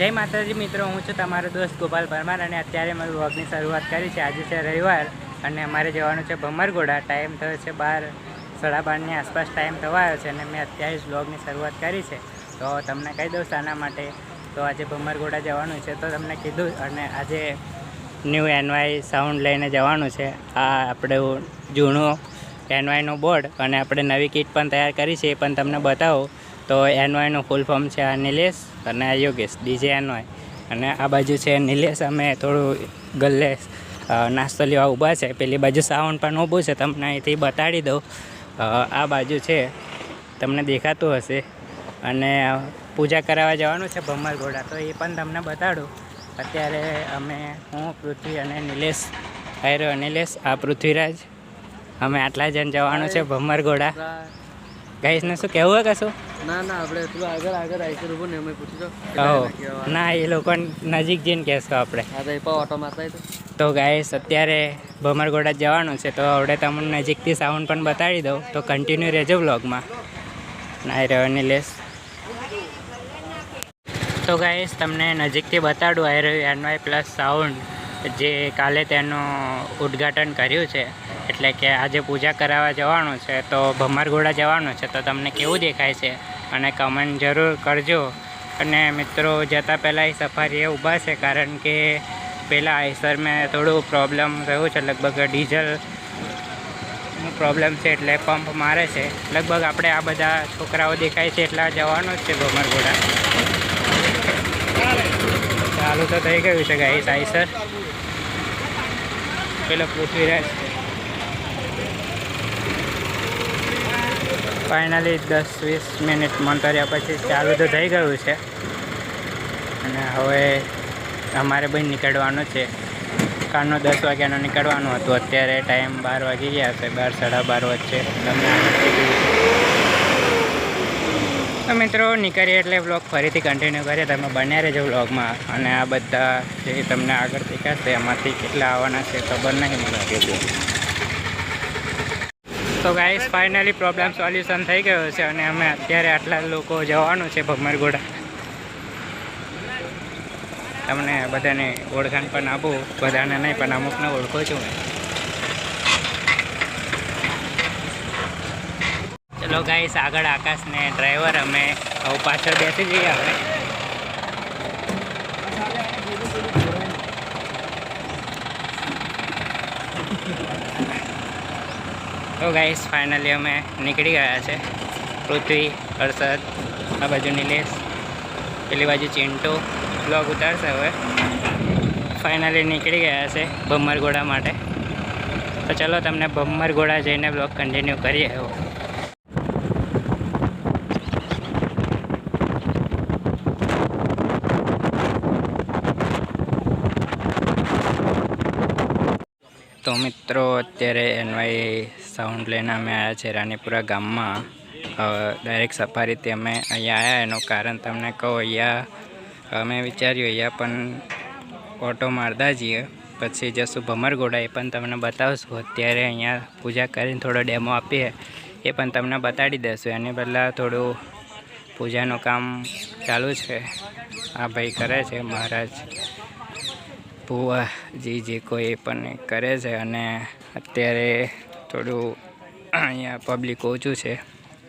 જય માતાજી મિત્રો, હું છું તમારો દોસ્ત ગોપાલ પરમાર અને અત્યારે મેં વ્લોગની શરૂઆત કરી છે। આજે છે રવિવાર અને અમારે જવાનું છે ભમરગોડા। ટાઈમ થયો છે 12:30ની આસપાસ ટાઈમ થવા આવ્યો છે અને મેં અત્યારે જ વ્લોગની શરૂઆત કરી છે। તો તમને કહી દઉં શાના માટે। તો આજે ભમરગોડા જવાનું છે તો તમને કીધું, અને આજે ન્યૂ એનવાય સાઉન્ડ લઈને જવાનું છે। આ આપણે જૂનું એનવાયનું બોર્ડ અને આપણે નવી કિટ પણ તૈયાર કરી છે, એ પણ તમને બતાવો। તો એનવાયનું ફૂલ ફોર્મ છે આ નિલેશ અને યોગેશ, ડીજે એનવાય। અને આ બાજુ છે નિલેશ, અમે થોડું ગલ્લે નાસ્તો લેવા ઊભા છે। પેલી બાજુ સાઉન્ડ પણ ઊભું છે, તમને અહીંથી બતાડી દઉં। આ બાજુ છે, તમને દેખાતું હશે। અને પૂજા કરાવવા જવાનું છે ભમરગોડા, તો એ પણ તમને બતાડું। અત્યારે હું, પૃથ્વી અને નિલેશ આવી રહ્યો। નિલેશ, આ પૃથ્વીરાજ, અમે આટલા જણ જવાનું છે ભમરગોડા। ગાઈસ ને શું કહેવું હોય કશું? ના આપણે પેલું આગળ આવી રૂબો ને અમે પૂછી ના, એ લોકો નજીક જઈને કહેશો આપણે। ઓટો મારતા તો ગાઈસ અત્યારે ભમરગોડા જવાનું છે, તો હવે તમને નજીકથી સાઉન્ડ પણ બતાવી દઉં, તો કન્ટિન્યુ રહેજો વ્લોગમાં। નાઈ રહ્યો નિલેશ। તો ગાઈસ તમને નજીકથી બતાડું, આવી રહ્યું એનવાય પ્લસ સાઉન્ડ, જે કાલે તેનું ઉદ્ઘાટન કર્યું છે। એટલે કે આજે પૂજા કરાવવા જવાનું છે, તો ભમરગોડા જવાનું છે। તો તમને કેવું દેખાય છે અને કમેન્ટ જરૂર કરજો। અને મિત્રો, જતાં પહેલાં એ સફારીએ ઊભા છે, કારણ કે પહેલાં આઈસરમાં થોડું પ્રોબ્લેમ થયું છે। લગભગ ડીઝલનું પ્રોબ્લેમ છે, એટલે પંપ મારે છે। લગભગ આપણે આ બધા છોકરાઓ દેખાય છે એટલા જવાનું જ છે ભમરગોડા। ચાલુ તો થઈ ગયું છે ગાઈસ આઈસર। પેલો પૃથ્વીરાજ ફાઇનલી 10-20 મિનિટ મંતર્યા પછી ચાલુ તો થઈ ગયું છે। અને હવે અમારે ભાઈ નીકળવાનું છે। કાલનો 10 વાગ્યાનો નીકળવાનું હતું, અત્યારે ટાઈમ 12 વાગી ગયા છે, 12-12:30 વચ્ચે તમને તો મિત્રો નીકળીએ એટલે વ્લોગ ફરીથી કન્ટિન્યુ કરીએ। તમે બન્યા રહેજો વ્લોગમાં। અને આ બધા જે તમને આગળ દેખાશે એમાંથી કેટલા આવવાના છે ખબર નહીં મને। તો ગાઈસ ફાઇનલી પ્રોબ્લેમ સોલ્યુશન થઈ ગયો છે, અને અમે અત્યારે આટલા લોકો જવાનું છે ભમરગોડા। તમને બધાને ઓળખાણ પણ આપું, બધાને નહીં પણ અમુકને ઓળખું છું। ચલો ગાઈસ, આગળ આકાશ ને ડ્રાઈવર, અમે હવે પાછળ બેસી જઈએ હવે। તો ગાઈસ ફાઇનલી અમે નીકળી ગયા છે। પૃથ્વી, હર્ષદ, આ બાજુ નિલેશ, પેલી બાજુ ચિંટુ બ્લોગ ઉતારશે હવે। ફાઇનલી નીકળી ગયા છે ભમરગોડા માટે। તો ચલો તમને ભમરગોડા જઈને બ્લોગ કન્ટિન્યુ કરીએ હવે। તો મિત્રો, અત્યારે એનવાય સાઉન્ડ લઈને અમે આવ્યા છે રાનીપુરા ગામમાં। ડાયરેક્ટ સફારીથી અમે અહીંયા આવ્યા, એનું કારણ તમને કહું। અહીંયા અમે વિચાર્યું અહીંયા પણ ઓટો મારતા જઈએ, પછી જશું ભમરગોડા, એ પણ તમને બતાવશું। અત્યારે અહીંયા પૂજા કરીને થોડો ડેમો આપીએ, એ પણ તમને બતાડી દઈશું। એની પહેલાં થોડું પૂજાનું કામ ચાલુ છે, આ ભાઈ કરે છે, મહારાજ ભુવાજી જે કોઈ એ પણ કરે છે। અને અત્યારે થોડું અહીંયા પબ્લિક ઓછું છે,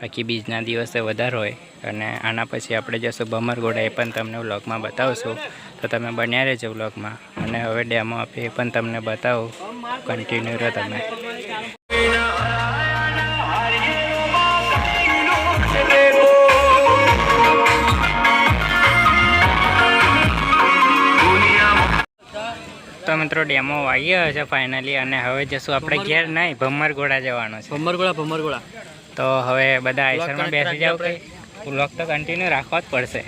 બાકી બીજના દિવસે વધારે હોય। અને આના પછી આપણે જશું ભમરગોડા, એ પણ તમને વ્લોગમાં બતાવશું। તો તમે બન્યા રહેજો વ્લોગમાં। અને હવે ડેમો આપીએ એ પણ તમને બતાવું, કન્ટિન્યુ રહો તમે। તો મિત્રો, ડેમો વાગી ગયો છે ફાઇનલી, અને હવે જશું આપણે ઘેર નહીં, ભમરગોડા જવાનું છે। ભમરગોડા તો હવે બધા આઈસરમાં બેસી જાવ, કે વ્લોગ તો કન્ટિન્યુ રાખવા જ પડશે।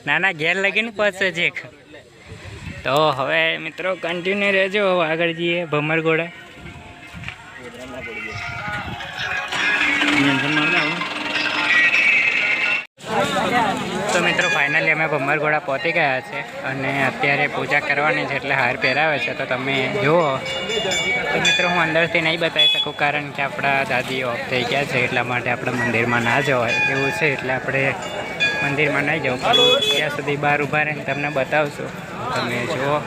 ના ઘેર લગીને પડશે છેક। તો હવે મિત્રો કન્ટિન્યુ રહેજો, આગળ જઈએ ભમરગોડા। તો મિત્રો ફાઇનલી અમે ભમરગોળા પહોંચી ગયા છે અને અત્યારે પૂજા કરવાની છે એટલે હાર પહેરાવે છે. તો તમે જુઓ. તો મિત્રો હું અંદરથી નહીં બતાવી શકું કારણ કે આપણા દાદી ઓફ થઈ ગયા છે એટલા માટે આપણે મંદિરમાં ના જવાય એવું છે. એટલે આપણે મંદિરમાં નહીં જવું પણ ત્યાં સુધી બહાર ઊભા રહીને તમને બતાવશું. તમે જુઓ.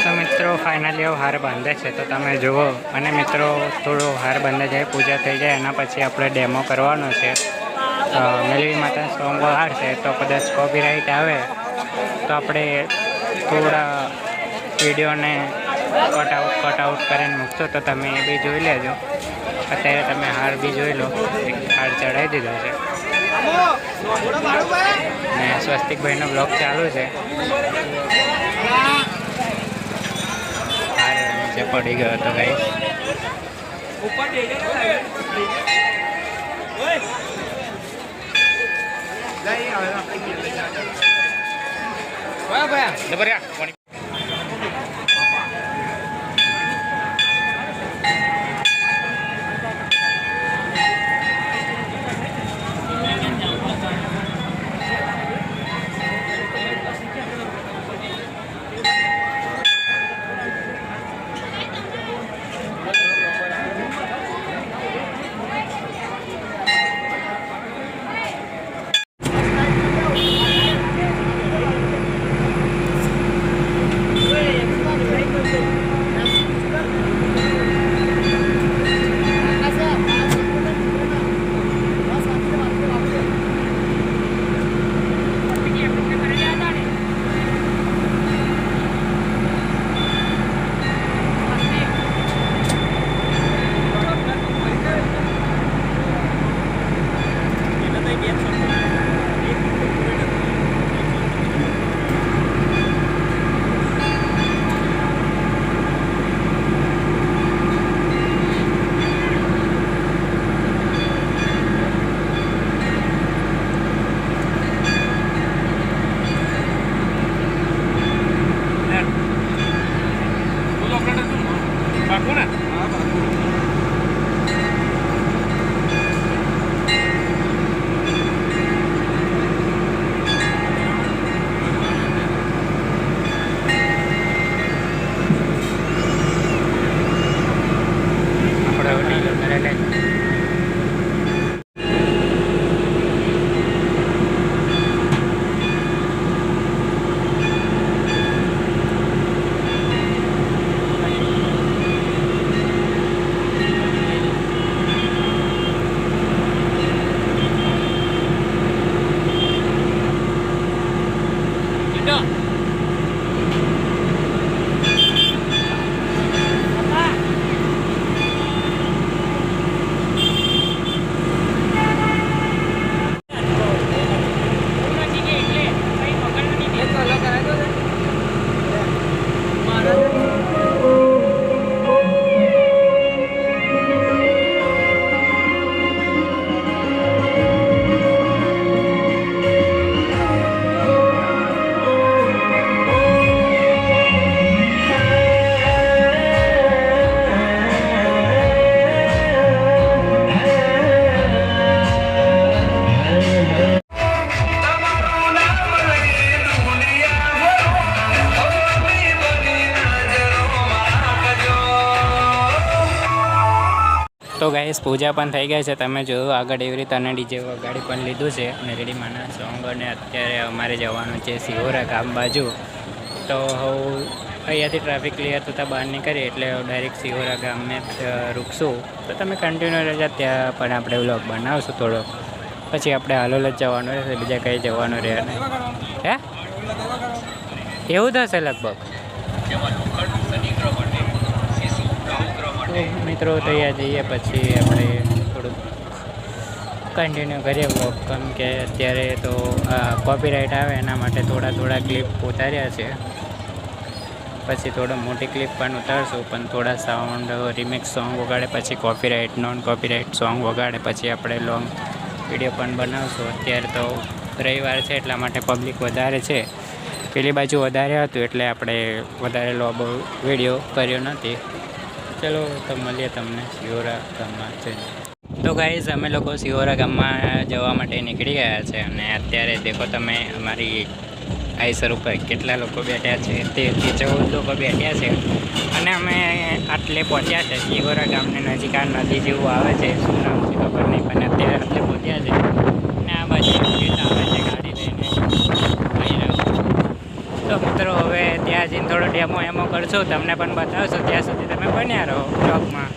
તો મિત્રો ફાઇનલી હાર બાંધે છે તો તમે જુઓ. અને મિત્રો થોડો હાર બાંધે જાય પૂજા થઈ જાય એના પછી આપણે ડેમો કરવાનો છે. મેલવી માતા સોંગ હારશે તો કદાચ કોપીરાઇટ આવે તો આપણે થોડા વિડીયોને કટ આઉટ કરીને મૂકશો તો તમે એ બી જોઈ લેજો. અત્યારે તમે હાર બી જોઈ લો. હાર ચડાવી દીધો છે ને સ્વસ્તિકભાઈનો બ્લોગ ચાલુ છે. હાર નીચે પડી ગયો હતો ગાઈસ. તો ગાઈસ પૂજા પણ થઈ ગઈ છે. તમે જોયું આગળ એવી રીતે અને ડીજે ગાડી પણ લીધું છે મેલડી માના સોંગ. અને અત્યારે અમારે જવાનું છે સિહોરા ગામ બાજુ. તો હું અહીંયાથી ટ્રાફિક ક્લિયર થતાં બહાર નીકળીએ એટલે ડાયરેક્ટ સિહોરા ગામને રૂકશું. તો તમે કન્ટિન્યુ રહેજો. ત્યાં પણ આપણે વ્લોગ બનાવશું થોડો. પછી આપણે હાલોલ જ જવાનું રહેશે, બીજા કંઈ જવાનું રહે નહીં. હે એવું થશે લગભગ. મિત્રો તૈયાર જઈએ પછી આપણે થોડુંક કન્ટિન્યુ કરીએ વ્લોગ. કેમ કે અત્યારે તો કોપીરાઇટ આવે એના માટે થોડા ક્લિપ ઉતાર્યા છે. પછી થોડો મોટી ક્લિપ પણ ઉતારશું પણ થોડા સાઉન્ડ રિમિક્સ સોંગ વગાડે પછી કોપીરાઇટ નોન કોપીરાઇટ સોંગ વગાડે પછી આપણે લોંગ વિડીયો પણ બનાવશું. અત્યારે તો રવિવાર છે એટલા માટે પબ્લિક વધારે છે. પેલી બાજુ વધારે હતું એટલે આપણે વધારે બહુ વિડીયો કર્યો નથી. ચલો તો મળીએ તમને સિહોરા ગામમાં છે. તો ગાઈઝ અમે લોકો સિહોરા ગામમાં જવા માટે નીકળી ગયા છે અને અત્યારે દેખો તમે અમારી આઈસર ઉપર કેટલા લોકો બેઠ્યા છે, 13 થી 14 લોકો બેઠ્યા છે અને અમે આટલે પહોંચ્યા છે. સિહોરા ગામને નજીક આ નદી જેવું આવે છે, શું નામ છે ખબર નહીં, પણ અત્યારે આટલે પહોંચ્યા છે અને આ બાજુ ગીત આવે છે ગાડી લઈને આવી રહ્યું. તો મિત્રો હવે ત્યાં જઈને થોડો ડેમો એમો કરશું, તમને પણ બતાવશું. ત્યાં સુધી તમે બન્યા રહો બ્લોગમાં.